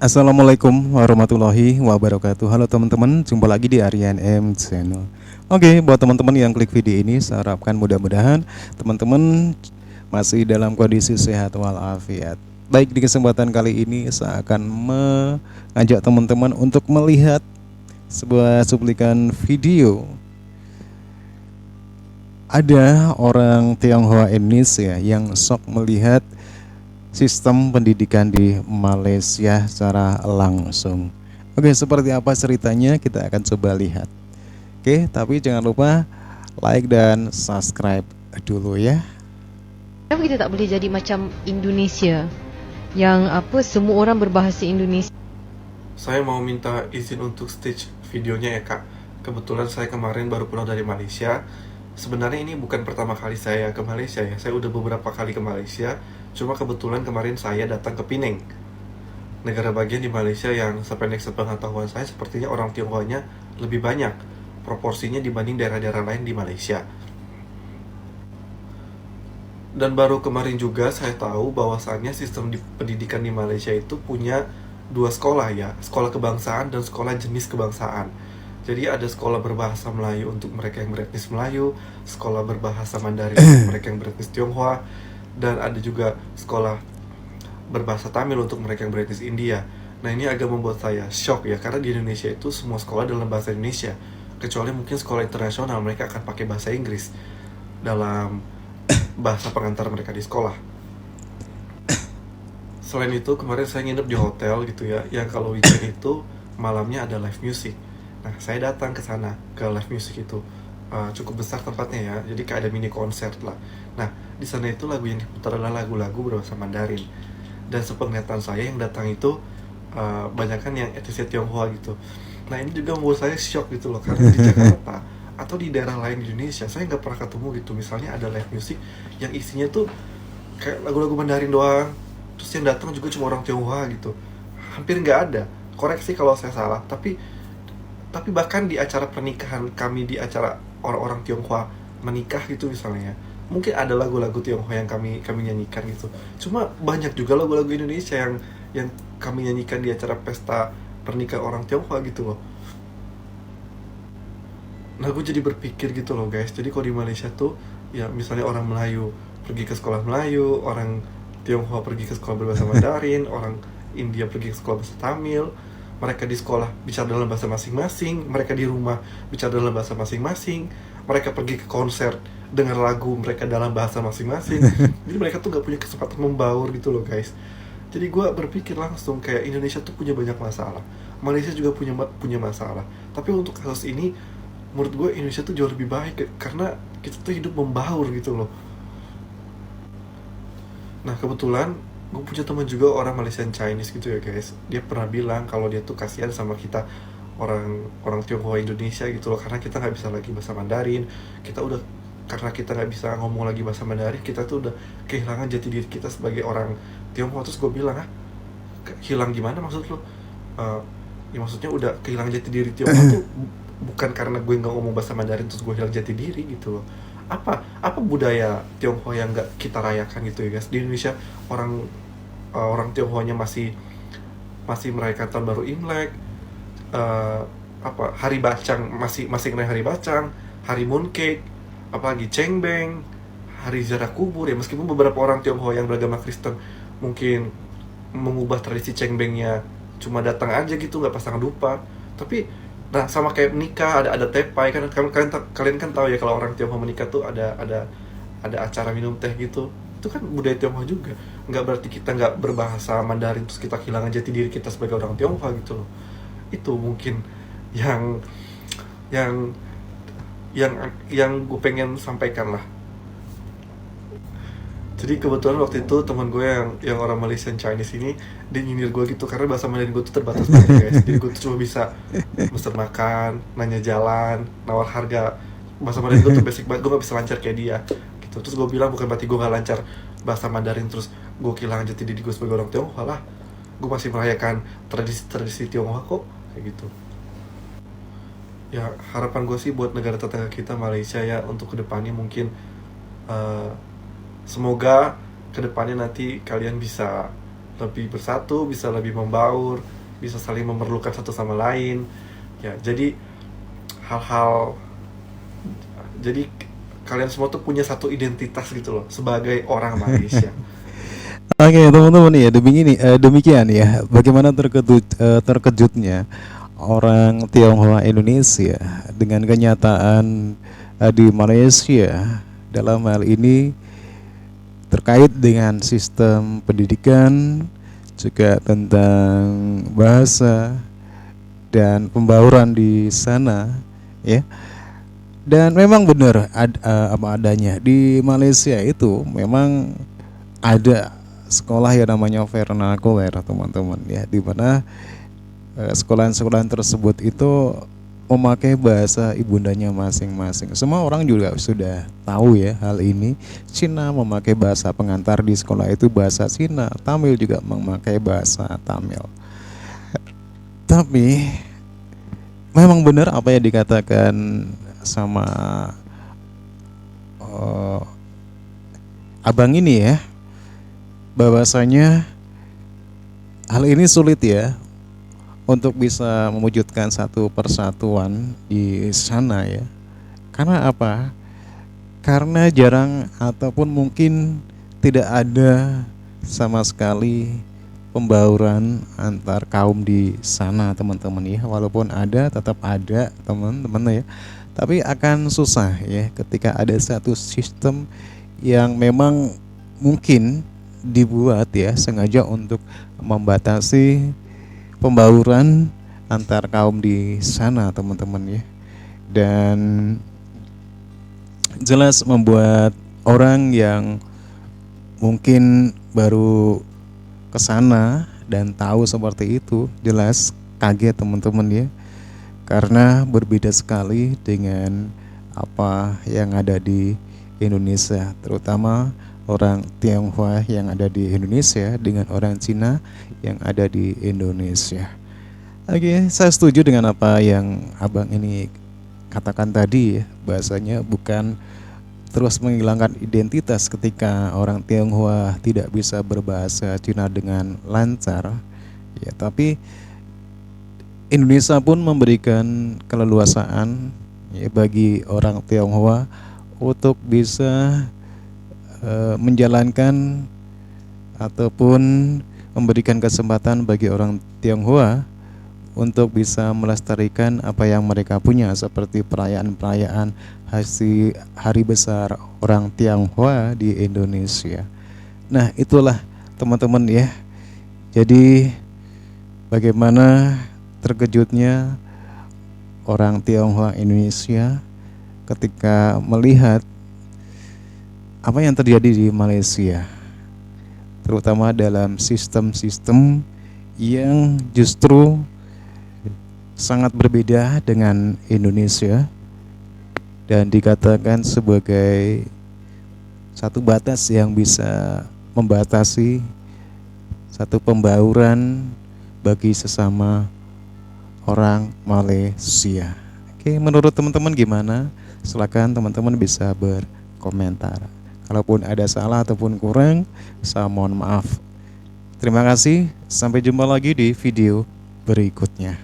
Assalamualaikum warahmatullahi wabarakatuh. Halo teman-teman, jumpa lagi di Aryan M Channel. Oke, buat teman-teman yang klik video ini, saya harapkan mudah-mudahan teman-teman masih dalam kondisi sehat walafiat. Baik, di kesempatan kali ini saya akan mengajak teman-teman untuk melihat sebuah cuplikan video. Ada orang Tionghoa Indonesia yang shock melihat sistem pendidikan di Malaysia secara langsung. Oke, seperti apa ceritanya kita akan coba lihat. Oke, tapi jangan lupa like dan subscribe dulu ya. Kenapa kita tak boleh jadi macam Indonesia yang semua orang berbahasa Indonesia? Saya mau minta izin untuk stage videonya ya kak. Kebetulan saya kemarin baru pulang dari Malaysia. Sebenarnya ini bukan pertama kali saya ke Malaysia ya. Saya udah beberapa kali ke Malaysia. Cuma kebetulan kemarin saya datang ke Penang, negara bagian di Malaysia yang sependek sepengetahuan saya sepertinya orang Tionghoanya lebih banyak proporsinya dibanding daerah-daerah lain di Malaysia. Dan baru kemarin juga saya tahu bahwasannya sistem pendidikan di Malaysia itu punya dua sekolah ya, sekolah kebangsaan dan sekolah jenis kebangsaan. Jadi ada sekolah berbahasa Melayu untuk mereka yang beretnis Melayu, sekolah berbahasa Mandarin untuk mereka yang beretnis Tionghoa, dan ada juga sekolah berbahasa Tamil untuk mereka yang beretnis India. Nah ini agak membuat saya shock ya, karena di Indonesia itu semua sekolah dalam bahasa Indonesia, kecuali mungkin sekolah internasional mereka akan pakai bahasa Inggris dalam bahasa pengantar mereka di sekolah. Selain itu kemarin saya nginep di hotel gitu ya, yang kalau weekend itu malamnya ada live music. Nah saya datang ke sana, ke live music itu. Cukup besar tempatnya ya, jadi kayak ada mini konser lah. Nah di sana itu lagu yang diputar adalah lagu-lagu berbahasa Mandarin. Dan sepenglihatan saya yang datang itu banyakkan yang etnisnya Tionghoa gitu. Nah ini juga membuat saya shock gitu loh, karena di Jakarta atau di daerah lain di Indonesia saya nggak pernah ketemu gitu. Misalnya ada live music yang isinya tuh kayak lagu-lagu Mandarin doang, terus yang datang juga cuma orang Tionghoa gitu. Hampir nggak ada. Koreksi kalau saya salah, tapi bahkan di acara pernikahan kami, di acara orang-orang Tionghoa menikah gitu misalnya, mungkin ada lagu-lagu Tionghoa yang kami nyanyikan gitu. Cuma banyak juga lagu-lagu Indonesia yang kami nyanyikan di acara pesta pernikahan orang Tionghoa gitu loh. Nah gue jadi berpikir gitu loh guys, jadi kalau di Malaysia tuh ya misalnya orang Melayu pergi ke sekolah Melayu, orang Tionghoa pergi ke sekolah berbahasa Mandarin, orang India pergi ke sekolah bahasa Tamil, mereka di sekolah bicara dalam bahasa masing-masing, mereka di rumah bicara dalam bahasa masing-masing, mereka pergi ke konser dengar lagu mereka dalam bahasa masing-masing. Jadi mereka tuh gak punya kesempatan membaur gitu loh guys. Jadi gue berpikir langsung kayak Indonesia tuh punya banyak masalah, Malaysia juga punya masalah. Tapi untuk kasus ini menurut gue Indonesia tuh jauh lebih baik karena kita tuh hidup membaur gitu loh. Nah kebetulan gue punya teman juga orang Malaysian Chinese gitu ya guys. Dia pernah bilang kalau dia tuh kasihan sama kita orang Tionghoa Indonesia gitu loh, karena kita nggak bisa lagi bahasa Mandarin. Karena kita nggak bisa ngomong lagi bahasa Mandarin, kita tuh udah kehilangan jati diri kita sebagai orang Tionghoa. Terus gue bilang, hilang gimana maksud lo? Ya maksudnya udah kehilangan jati diri Tionghoa tuh bukan karena gue nggak ngomong bahasa Mandarin terus gue hilang jati diri gitu loh. Apa budaya Tionghoa yang nggak kita rayakan gitu ya guys? Di Indonesia orang Tionghoanya masih merayakan tahun baru Imlek, hari bacang masih kena hari bacang, hari mooncake, apalagi cengbeng, hari ziarah kubur ya. Meskipun beberapa orang Tionghoa yang beragama Kristen mungkin mengubah tradisi cengbengnya cuma datang aja gitu, nggak pasang dupa. Tapi nah sama kayak menikah ada tepai kan, kalian kan tahu ya kalau orang Tionghoa menikah tuh ada acara minum teh gitu. Itu kan budaya Tionghoa juga. Nggak berarti kita nggak berbahasa Mandarin terus kita kehilangan jati diri kita sebagai orang Tionghoa gitu loh. Itu mungkin yang yang yang gue pengen sampaikan lah. Jadi kebetulan waktu itu teman gue yang orang Malaysian Chinese ini, dia nyindir gue gitu karena bahasa Mandarin gue tuh terbatas banget guys. Jadi gue tuh cuma bisa mesen makan, nanya jalan, nawar harga. Bahasa Mandarin gue tuh basic banget, gue gak bisa lancar kayak dia gitu. Terus gue bilang bukan berarti gue gak lancar bahasa Mandarin terus gue kehilangan jati diri gue sebagai orang Tionghoa lah. Gue masih merayakan tradisi Tionghoa kok, kayak gitu. Ya harapan gue sih buat negara tetangga kita Malaysia ya, untuk kedepannya mungkin semoga kedepannya nanti kalian bisa lebih bersatu, bisa lebih membaur, bisa saling memerlukan satu sama lain. Ya, jadi hal-hal, jadi kalian semua tuh punya satu identitas gitu loh sebagai orang Malaysia. Oke, teman-teman ya, demikian ya. Bagaimana terkejutnya orang Tionghoa Indonesia dengan kenyataan di Malaysia dalam hal ini terkait dengan sistem pendidikan, juga tentang bahasa dan pembauran di sana ya. Dan memang benar apa adanya di Malaysia itu memang ada sekolah yang namanya vernacular teman-teman ya, di mana sekolahan-sekolahan tersebut itu memakai bahasa ibundanya masing-masing. Semua orang juga sudah tahu ya hal ini. Cina memakai bahasa pengantar di sekolah itu bahasa Cina, Tamil juga memakai bahasa Tamil. Tapi memang benar apa yang dikatakan sama abang ini ya, bahwasanya hal ini sulit ya untuk bisa mewujudkan satu persatuan di sana ya. Karena apa? Karena jarang ataupun mungkin tidak ada sama sekali pembauran antar kaum di sana teman-teman ya. Walaupun ada, tetap ada teman-teman ya. Tapi akan susah ya ketika ada satu sistem yang memang mungkin dibuat ya sengaja untuk membatasi pembauran antar kaum di sana teman-teman ya, dan jelas membuat orang yang mungkin baru ke sana dan tahu seperti itu jelas kaget teman-teman ya, karena berbeda sekali dengan apa yang ada di Indonesia, terutama orang Tionghoa yang ada di Indonesia dengan orang Cina yang ada di Indonesia. Oke, saya setuju dengan apa yang abang ini katakan tadi ya, bahasanya bukan terus menghilangkan identitas ketika orang Tionghoa tidak bisa berbahasa Cina dengan lancar ya, tapi Indonesia pun memberikan keleluasaan ya bagi orang Tionghoa untuk bisa menjalankan ataupun memberikan kesempatan bagi orang Tionghoa untuk bisa melestarikan apa yang mereka punya, seperti perayaan-perayaan hari besar orang Tionghoa di Indonesia. Nah, itulah teman-teman ya. Jadi bagaimana terkejutnya orang Tionghoa Indonesia ketika melihat apa yang terjadi di Malaysia, terutama dalam sistem-sistem yang justru sangat berbeda dengan Indonesia dan dikatakan sebagai satu batas yang bisa membatasi satu pembauran bagi sesama orang Malaysia. Oke, menurut teman-teman gimana? Silakan teman-teman bisa berkomentar. Kalaupun ada salah ataupun kurang, saya mohon maaf. Terima kasih, sampai jumpa lagi di video berikutnya.